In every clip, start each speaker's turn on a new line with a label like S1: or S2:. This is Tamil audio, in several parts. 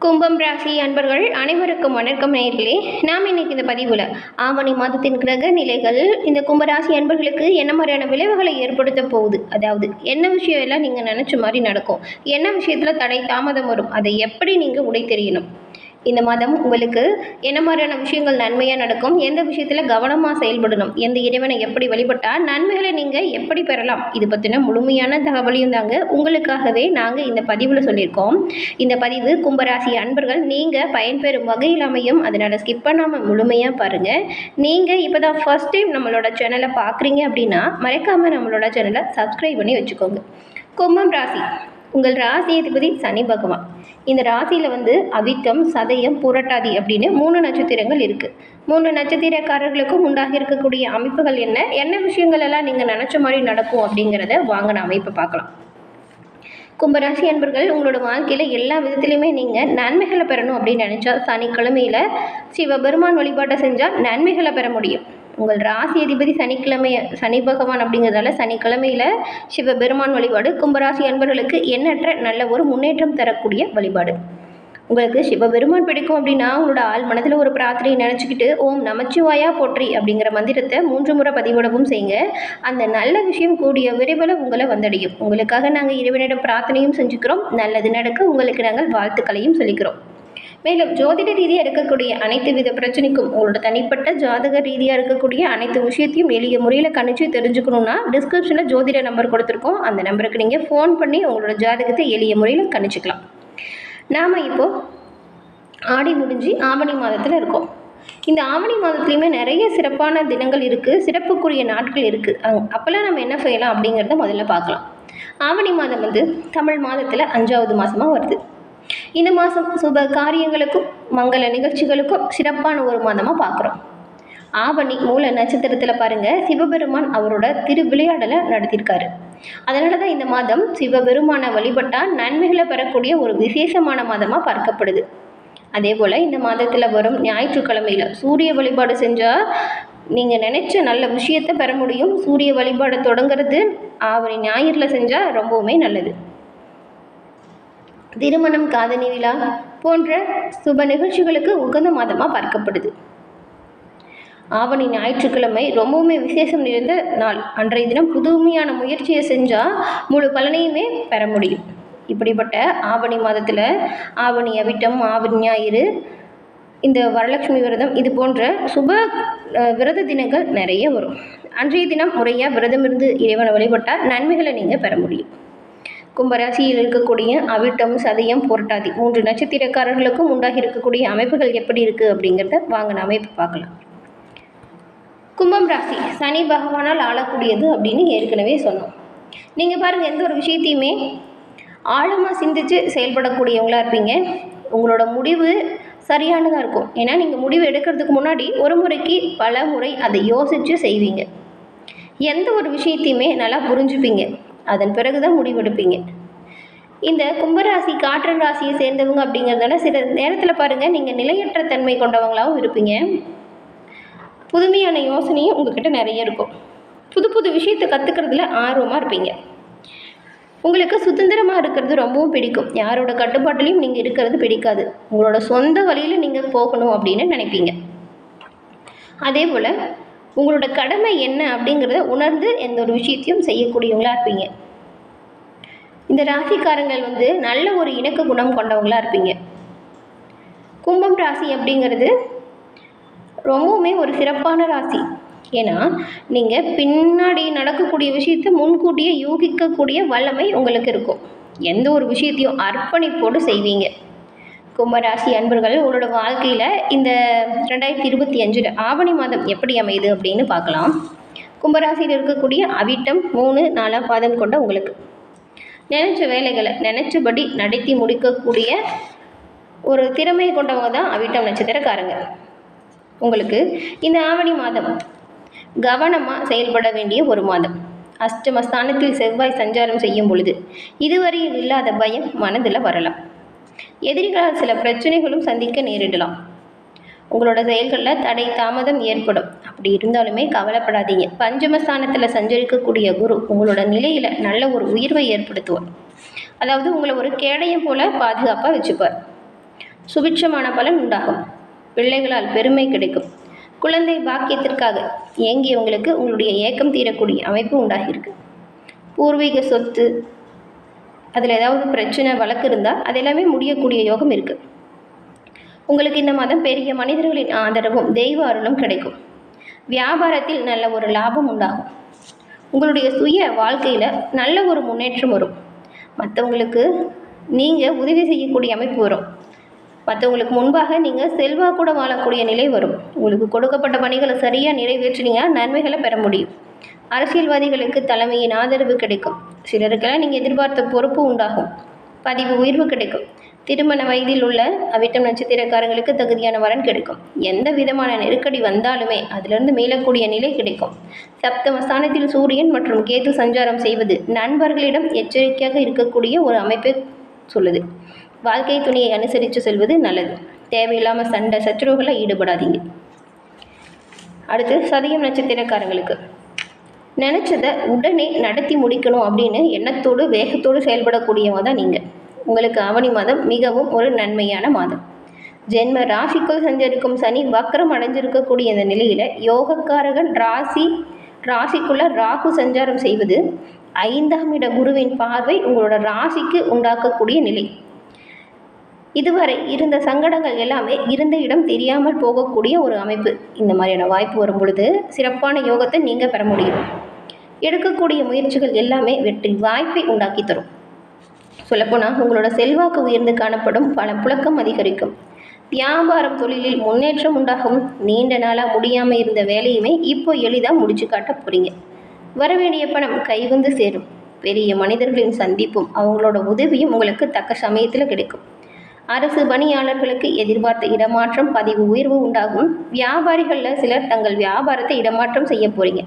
S1: கும்பம் ராசி அன்பர்கள் அனைவருக்கும் வணக்கம் நேயர்களே. நாம் இன்னைக்கு இந்த பதிவில் ஆவணி மாதத்தின் கிரக நிலைகள் இந்த கும்பராசி அன்பர்களுக்கு என்ன மாதிரியான விளைவுகளை ஏற்படுத்த போகுது, அதாவது என்ன விஷயம் எல்லாம் நீங்கள் நினச்ச மாதிரி நடக்கும், என்ன விஷயத்தில் தடை தாமதம் வரும், அதை எப்படி நீங்கள் உடை தெரியணும், இந்த மாதம் உங்களுக்கு என்ன மாதிரியான விஷயங்கள் நன்மையாக நடக்கும், எந்த விஷயத்தில் கவனமாக செயல்படணும், எந்த இறைவனை எப்படி வழிபட்டால் நன்மைகளை நீங்கள் எப்படி பெறலாம், இது பற்றின முழுமையான தகவலையும் தாங்க உங்களுக்காகவே நாங்கள் இந்த பதிவில் சொல்லியிருக்கோம். இந்த பதிவு கும்பராசி அன்பர்கள் நீங்கள் பயன்பெறும் வகையில் அமையும், அதனால் ஸ்கிப் பண்ணாமல் முழுமையாக பாருங்கள். நீங்கள் இப்போ தான் ஃபர்ஸ்ட் டைம் நம்மளோட சேனலை பார்க்குறீங்க அப்படின்னா மறக்காமல் நம்மளோட சேனலை சப்ஸ்கிரைப் பண்ணி வச்சுக்கோங்க. கும்பம் ராசி, உங்கள் ராசி அதிபதி சனி பகவான். இந்த ராசியில் அவிட்டம், சதயம், புரட்டாதி அப்படின்னு 3 நட்சத்திரங்கள் இருக்குது. 3 நட்சத்திரக்காரர்களுக்கும் உண்டாகி இருக்கக்கூடிய அமைப்புகள் என்ன என்ன விஷயங்கள் எல்லாம் நீங்கள் நினச்ச மாதிரி நடக்கும் அப்படிங்கிறத வாங்க நாம் இப்போ பார்க்கலாம். கும்பராசி அன்பர்கள், உங்களோட வாழ்க்கையில் எல்லா விதத்துலையுமே நீங்கள் நன்மைகளை பெறணும் அப்படின்னு நினச்சா சனிக்கிழமையில் சிவபெருமான் வழிபாட்டை செஞ்சால் நன்மைகளை பெற முடியும். உங்கள் ராசி அதிபதி சனி பகவான் அப்படிங்கிறதால சனிக்கிழமையில் சிவபெருமான் வழிபாடு கும்பராசி அன்பர்களுக்கு எண்ணற்ற நல்ல ஒரு முன்னேற்றம் தரக்கூடிய வழிபாடு. உங்களுக்கு சிவபெருமான் பிடிக்கும் அப்படின்னா உங்களோட ஆள் மனதில் ஒரு பிரார்த்தனையை நினச்சிக்கிட்டு ஓம் நமச்சிவாயா போற்றி அப்படிங்கிற மந்திரத்தை 3 முறை பதிவிடவும் செய்யுங்க. அந்த நல்ல விஷயம் கூடிய விரைவில் உங்களை வந்தடையும். உங்களுக்காக நாங்கள் இறைவனிடம் பிரார்த்தனையும் செஞ்சுக்கிறோம். நல்லது நடக்க உங்களுக்கு நாங்கள் வாழ்த்துக்களையும் சொல்லிக்கிறோம். மேலும் ஜோதிட ரீதியாக இருக்கக்கூடிய அனைத்து வித பிரச்சனைக்கும் உங்களோட தனிப்பட்ட ஜாதக ரீதியாக இருக்கக்கூடிய அனைத்து விஷயத்தையும் எளிய முறையில் கணிச்சு தெரிஞ்சுக்கணுன்னா டிஸ்கிரிப்ஷனில் ஜோதிட நம்பர் கொடுத்துருக்கோம். அந்த நம்பருக்கு நீங்கள் ஃபோன் பண்ணி உங்களோட ஜாதகத்தை எளிய முறையில் கணிச்சிக்கலாம். நாம் இப்போது ஆடி முடிஞ்சு ஆவணி மாதத்தில் இருக்கோம். இந்த ஆவணி மாதத்துலேயுமே நிறைய சிறப்பான தினங்கள் இருக்குது, சிறப்புக்குரிய நாட்கள் இருக்குது. அப்போல்லாம் நம்ம என்ன செய்யலாம் அப்படிங்கிறத முதல்ல பார்க்கலாம். ஆவணி மாதம் தமிழ் மாதத்தில் 5வது மாதமாக வருது. இந்த மாதம் சுப காரியங்களுக்கும் மங்கள நிகழ்ச்சிகளுக்கும் சிறப்பான ஒரு மாதமாக பார்க்குறோம். ஆவணி மூல நட்சத்திரத்தில் பாருங்கள், சிவபெருமான் அவரோட திருவிளையாடலை நடத்தியிருக்காரு. அதனால தான் இந்த மாதம் சிவபெருமானை வழிபட்டால் நன்மைகளை பெறக்கூடிய ஒரு விசேஷமான மாதமாக பார்க்கப்படுது. அதே போல் இந்த மாதத்தில் வரும் ஞாயிற்றுக்கிழமையில் சூரிய வழிபாடு செஞ்சால் நீங்கள் நினச்ச நல்ல விஷயத்தை பெற முடியும். சூரிய வழிபாடு தொடங்கிறது ஆவணி ஞாயிறில் செஞ்சால் ரொம்பவுமே நல்லது. திருமணம், காதணி விழா போன்ற சுப நிகழ்ச்சிகளுக்கு உகந்த மாதமாக பார்க்கப்படுது. ஆவணி ஞாயிற்றுக்கிழமை ரொம்பவுமே விசேஷம் நிறைந்த நாள். அன்றைய தினம் புதுமையான முயற்சியை செஞ்சால் முழு பலனையுமே பெற முடியும். இப்படிப்பட்ட ஆவணி மாதத்தில் ஆவணி அவிட்டம், ஆவணி ஞாயிறு, இந்த வரலட்சுமி விரதம், இது போன்ற சுப விரத தினங்கள் நிறைய வரும். அன்றைய தினம் முறையாக விரதம் இருந்து இறைவனை வழிபட்டால் நன்மைகளை நீங்கள் பெற முடியும். கும்பராசியில் இருக்கக்கூடிய அவிட்டம், சதயம், புரட்டாதி 3 நட்சத்திரக்காரர்களுக்கும் உண்டாகி இருக்கக்கூடிய அமைப்புகள் எப்படி இருக்குது அப்படிங்கிறத வாங்க நாம இப்போ பார்க்கலாம். கும்பம் ராசி சனி பகவானால் ஆளக்கூடியது அப்படின்னு ஏற்கனவே சொன்னோம். நீங்கள் பாருங்கள், எந்த ஒரு விஷயத்தையுமே ஆழமாக சிந்தித்து செயல்படக்கூடியவங்களாக இருப்பீங்க. உங்களோட முடிவு சரியானதாக இருக்கும். ஏன்னா நீங்கள் முடிவு எடுக்கிறதுக்கு முன்னாடி ஒரு முறைக்கு பல முறை அதை யோசித்து செய்வீங்க. எந்த ஒரு விஷயத்தையுமே நல்லா புரிஞ்சுப்பீங்க. அதன் பிறகு தான் முடிவெடுப்பீங்க. இந்த கும்பராசி காற்று ராசியை சேர்ந்தவங்க அப்படிங்கிறதால சில நேரத்தில் பாருங்கள், நீங்கள் நிலையற்ற தன்மை கொண்டவங்களாகவும் இருப்பீங்க. புதுமையான யோசனையும் உங்ககிட்ட நிறைய இருக்கும். புது புது விஷயத்தை கற்றுக்கிறதுல ஆர்வமாக இருப்பீங்க. உங்களுக்கு சுதந்திரமாக இருக்கிறது ரொம்பவும் பிடிக்கும். யாரோட கட்டுப்பாட்டிலையும் நீங்கள் இருக்கிறது பிடிக்காது. உங்களோட சொந்த வழியில் நீங்கள் போகணும் அப்படின்னு நினைப்பீங்க. அதே போல் உங்களோட கடமை என்ன அப்படிங்கிறத உணர்ந்து எந்த ஒரு விஷயத்தையும் செய்யக்கூடியவங்களாக இருப்பீங்க. இந்த ராசிக்காரங்கள் நல்ல ஒரு இணக்க குணம் கொண்டவங்களாக இருப்பீங்க. கும்பம் ராசி அப்படிங்கிறது ரொம்பவுமே ஒரு சிறப்பான ராசி. ஏன்னா நீங்கள் பின்னாடி நடக்கக்கூடிய விஷயத்தை முன்கூட்டியே யூகிக்கக்கூடிய வல்லமை உங்களுக்கு இருக்கும். எந்த ஒரு விஷயத்தையும் அர்ப்பணிப்போடு செய்வீங்க. கும்பராசி அன்பர்கள், உங்களோட வாழ்க்கையில் இந்த 2025 ஆவணி மாதம் எப்படி அமையுது அப்படின்னு பார்க்கலாம். கும்பராசியில் இருக்கக்கூடிய அவிட்டம் 3, 4 பாதம் கொண்ட உங்களுக்கு நினைச்ச வேலைகளை நினைச்சபடி நடத்தி முடிக்கக்கூடிய ஒரு திறமையை கொண்டவங்க தான் அவிட்டம் நட்சத்திரக்காரங்க. உங்களுக்கு இந்த ஆவணி மாதம் கவனமாக செயல்பட வேண்டிய ஒரு மாதம். அஷ்டமஸ்தானத்தில் செவ்வாய் சஞ்சாரம் செய்யும் பொழுது இதுவரையில் இல்லாத பயம் மனதில் வரலாம். எதிரிகளால் சில பிரச்சனைகளும் சந்திக்க நேரிடலாம். உங்களோட செயல்களில் தடை தாமதம் ஏற்படும். அப்படி இருந்தாலுமே கவலைப்படாதீங்க. பஞ்சமஸ்தானத்தில் சஞ்சரிக்கக்கூடிய குரு உங்களோட நிலையில் நல்ல ஒரு உயர்வை ஏற்படுத்துவார். அதாவது உங்களை ஒரு கேடயம் போல பாதுகாப்பாக வச்சுப்பார். சுபிட்சமான பலன் உண்டாகும். பிள்ளைகளால் பெருமை கிடைக்கும். குழந்தை பாக்கியத்திற்காக ஏங்கியவங்களுக்கு உங்களுடைய ஏக்கம் தீரக்கூடிய அமைப்பு உண்டாகியிருக்கு. பூர்வீக சொத்து அதில் ஏதாவது பிரச்சனை வழக்கு இருந்தால் அது எல்லாமே முடியக்கூடிய யோகம் இருக்குது. உங்களுக்கு இந்த மாதம் பெரிய மனிதர்களின் ஆதரவும் தெய்வ அருளும் கிடைக்கும். வியாபாரத்தில் நல்ல ஒரு லாபம் உண்டாகும். உங்களுடைய சுய வாழ்க்கையில் நல்ல ஒரு முன்னேற்றம் வரும். மற்றவங்களுக்கு நீங்கள் உதவி செய்யக்கூடிய அமைப்பு வரும். மற்றவங்களுக்கு முன்பாக நீங்கள் செல்வாக்கூட வாழக்கூடிய நிலை வரும். உங்களுக்கு கொடுக்கப்பட்ட பணிகளை சரியாக நிறைவேற்றினீங்கன்னா நன்மைகளை பெற முடியும். அரசியல்வாதிகளுக்கு தலைமையின் ஆதரவு கிடைக்கும். சிலருக்கெல்லாம் நீங்கள் எதிர்பார்த்த பொறுப்பு உண்டாகும். பதிவு உயர்வு கிடைக்கும். திருமண வயதில் உள்ள அவிட்டம் நட்சத்திரக்காரங்களுக்கு தகுதியான வரன் கிடைக்கும். எந்த விதமான நெருக்கடி வந்தாலுமே அதிலிருந்து மீளக்கூடிய நிலை கிடைக்கும். சப்தம ஸ்தானத்தில் சூரியன் மற்றும் கேது சஞ்சாரம் செய்வது நண்பர்களிடம் எச்சரிக்கையாக இருக்கக்கூடிய ஒரு அமைப்பை சொல்லுது. வாழ்க்கை துணையை அனுசரித்து செல்வது நல்லது. தேவையில்லாமல் சண்டை சச்சரவுகளில் ஈடுபடாதீங்க. அடுத்து சதயம் நட்சத்திரக்காரங்களுக்கு நினச்சதை உடனே நடத்தி முடிக்கணும் அப்படின்னு எண்ணத்தோடு வேகத்தோடு செயல்படக்கூடியவங்க தான் நீங்கள். உங்களுக்கு ஆவணி மாதம் மிகவும் ஒரு நன்மையான மாதம். ஜென்ம ராசிக்குள் சஞ்சரிக்கும் சனி வக்ரம் அடைஞ்சிருக்கக்கூடிய இந்த நிலையில் யோகக்காரகன் ராசிக்குள்ள ராகு சஞ்சாரம் செய்வது 5ஆம் இட குருவின் பார்வை உங்களோட ராசிக்கு உண்டாக்கக்கூடிய நிலை. இதுவரை இருந்த சங்கடங்கள் எல்லாமே இருந்த இடம் தெரியாமல் போகக்கூடிய ஒரு அமைப்பு. இந்த மாதிரியான வாய்ப்பு வரும் பொழுது சிறப்பான யோகத்தை நீங்கள் பெற முடியும். எடுக்கக்கூடிய முயற்சிகள் எல்லாமே வெற்றி வாய்ப்பை உண்டாக்கி தரும். சொல்லப்போனால் உங்களோட செல்வாக்கு உயர்ந்து காணப்படும். பல புழக்கம் அதிகரிக்கும். வியாபாரம் தொழிலில் முன்னேற்றம் உண்டாகும். நீண்ட நாளாக முடியாமல் இருந்த வேலையுமே இப்போ எளிதாக முடிச்சு காட்ட போகிறீங்க. வரவேண்டிய பணம் கைவந்து சேரும். பெரிய மனிதர்களின் சந்திப்பும் அவங்களோட உதவியும் உங்களுக்கு தக்க சமயத்தில் கிடைக்கும். அரசு பணியாளர்களுக்கு எதிர்பார்த்த இடமாற்றம் பதிவு உயர்வு உண்டாகும். வியாபாரிகளில் சிலர் தங்கள் வியாபாரத்தை இடமாற்றம் செய்ய போகிறீங்க.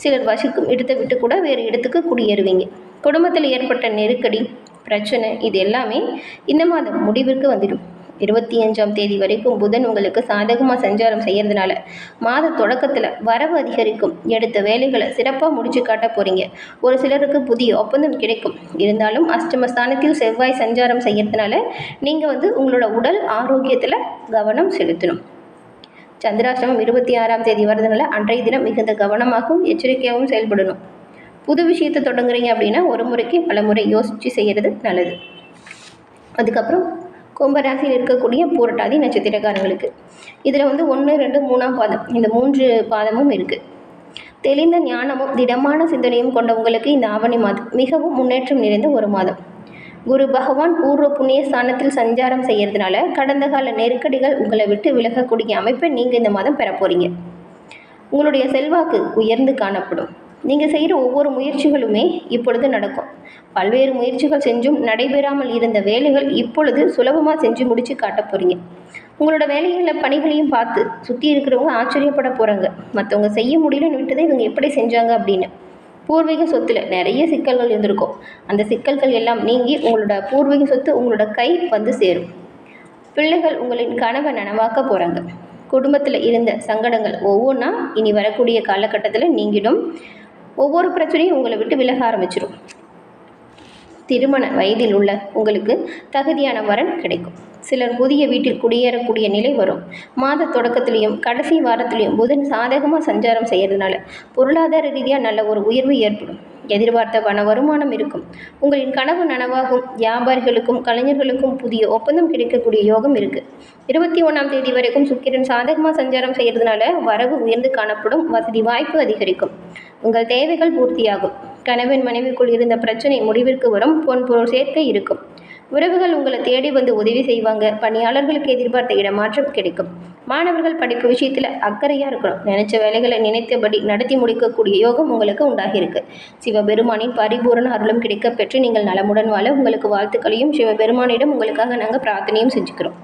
S1: சிலர் வசிக்கும் இடத்தை விட்டு கூட வேறு இடத்துக்கு குடியேறுவீங்க. குடும்பத்தில் ஏற்பட்ட நெருக்கடி பிரச்சனை இது எல்லாமே இந்த மாதம் முடிவிற்கு வந்துடும். 25ஆம் தேதி வரைக்கும் புதன் உங்களுக்கு சாதகமாக சஞ்சாரம் செய்கிறதுனால மாத தொடக்கத்தில் வரவு அதிகரிக்கும். எடுத்த வேலைகளை சிறப்பாக முடிச்சு காட்ட போகிறீங்க. ஒரு சிலருக்கு புதிய ஒப்பந்தம் கிடைக்கும். இருந்தாலும் அஷ்டமஸ்தானத்தில் செவ்வாய் சஞ்சாரம் செய்கிறதுனால நீங்கள் உங்களோட உடல் ஆரோக்கியத்தில் கவனம் செலுத்தணும். சந்திராஷ்டமம் 26ஆம் தேதி வர்றதுனால அன்றைய தினம் மிகுந்த கவனமாகவும் எச்சரிக்கையாகவும் செயல்படணும். புது விஷயத்தை தொடங்குறீங்க அப்படின்னா ஒரு முறைக்கு பல முறை யோசித்து செய்கிறது நல்லது. அதுக்கப்புறம் கும்பராசியில் இருக்கக்கூடிய பூரட்டாதி நட்சத்திரக்காரங்களுக்கு இதில் 1, 2, 3ஆம் பாதம் இந்த 3 பாதமும் இருக்குது. தெளிந்த ஞானமும் திடமான சிந்தனையும் கொண்ட உங்களுக்கு இந்த ஆவணி மாதம் மிகவும் முன்னேற்றம் நிறைந்த ஒரு மாதம். குரு பகவான் பூர்வ புண்ணிய ஸ்தானத்தில் சஞ்சாரம் செய்கிறதுனால கடந்த கால நெருக்கடிகள் உங்களை விட்டு விலகக்கூடிய அமைப்பை நீங்கள் இந்த மாதம் பெற போகிறீங்க. உங்களுடைய செல்வாக்கு உயர்ந்து காணப்படும். நீங்கள் செய்கிற ஒவ்வொரு முயற்சிகளுமே இப்பொழுது நடக்கும். பல்வேறு முயற்சிகள் செஞ்சும் நடைபெறாமல் இருந்த வேலைகள் இப்பொழுது சுலபமாக செஞ்சு முடித்து காட்ட போகிறீங்க. உங்களோட வேலைகளில் பணிகளையும் பார்த்து சுற்றி இருக்கிறவங்க ஆச்சரியப்பட போகிறாங்க. மற்றவங்க செய்ய முடியலன்னு விட்டதை இவங்க எப்படி செஞ்சாங்க அப்படின்னு. பூர்வீக சொத்தில் நிறைய சிக்கல்கள் இருந்திருக்கும். அந்த சிக்கல்கள் எல்லாம் நீங்கி உங்களோட பூர்வீக சொத்து உங்களோட கை சேரும். பிள்ளைகள் உங்களின் கனவை நனவாக்க போகிறாங்க. குடும்பத்தில் இருந்த சங்கடங்கள் ஒவ்வொன்றா இனி வரக்கூடிய காலகட்டத்தில் நீங்கிடும். ஒவ்வொரு பிரச்சனையும் உங்களை விட்டு விலக ஆரம்பிச்சிடும். திருமண வயதில் உள்ள உங்களுக்கு தகுதியான வரன் கிடைக்கும். சிலர் புதிய வீட்டில் குடியேறக்கூடிய நிலை வரும். மாத தொடக்கத்திலையும் கடைசி வாரத்திலையும் புதன் சாதகமாக சஞ்சாரம் செய்கிறதுனால பொருளாதார ரீதியாக நல்ல ஒரு உயர்வு ஏற்படும். எதிர்பார்த்த பண வருமானம் இருக்கும். உங்களின் கனவு நனவாகும். வியாபாரிகளுக்கும் கலைஞர்களுக்கும் புதிய ஒப்பந்தம் கிடைக்கக்கூடிய யோகம் இருக்குது. 21ஆம் தேதி வரைக்கும் சுக்கிரன் சாதகமாக சஞ்சாரம் செய்கிறதுனால வரவு உயர்ந்து காணப்படும். வசதி வாய்ப்பு அதிகரிக்கும். உங்கள் தேவைகள் பூர்த்தியாகும். கணவன் மனைவிக்குள் இருந்த பிரச்சனை முடிவிற்கு வரும். பொன்பொருள் சேர்க்கை இருக்கும். உறவுகள் உங்களை தேடி உதவி செய்வாங்க. பணியாளர்களுக்கு எதிர்பார்த்த இடமாற்றம் கிடைக்கும். மாணவர்கள் படிப்பு விஷயத்தில் அக்கறையாக இருக்கணும். நினைச்ச வேலைகளை நினைத்தபடி நடத்தி முடிக்கக்கூடிய யோகம் உங்களுக்கு உண்டாகியிருக்கு. சிவபெருமானின் பரிபூரண அருளும் கிடைக்க பெற்று நீங்கள் நலமுடன் வாழ உங்களுக்கு வாழ்த்துக்களையும் சிவபெருமானிடம் உங்களுக்காக நாங்கள் பிரார்த்தனையும் செஞ்சுக்கிறோம்.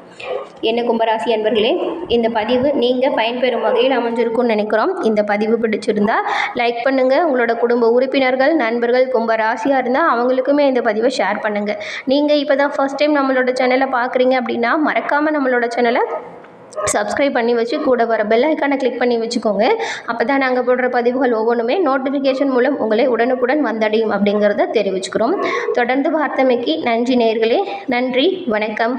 S1: என்ன கும்பராசி அன்பர்களே, இந்த பதிவு நீங்கள் பயன்பெறும் வகையில் அமைஞ்சிருக்கும்னு நினைக்கிறோம். இந்த பதிவு பிடிச்சிருந்தா லைக் பண்ணுங்கள். உங்களோட குடும்ப உறுப்பினர்கள் நண்பர்கள் கும்பராசியாக இருந்தால் அவங்களுக்குமே இந்த பதிவை ஷேர் பண்ணுங்கள். நீங்கள் இப்போ தான் ஃபர்ஸ்ட் டைம் நம்மளோட சேனலை பார்க்குறீங்க அப்படின்னா மறக்காமல் நம்மளோட சேனலை சப்ஸ்கிரைப் பண்ணி வச்சு கூட வர பெல் ஐக்கானை கிளிக் பண்ணி வச்சுக்கோங்க. அப்போ தான் நாங்கள் போடுற பதிவுகள் ஒவ்வொன்றுமே நோட்டிஃபிகேஷன் மூலம் உங்களை உடனுக்குடன் வந்தடையும் அப்படிங்கிறத தெரிவிச்சுக்கிறோம். தொடர்ந்து பார்த்தமைக்கு நன்றி நேயர்களே. நன்றி, வணக்கம்.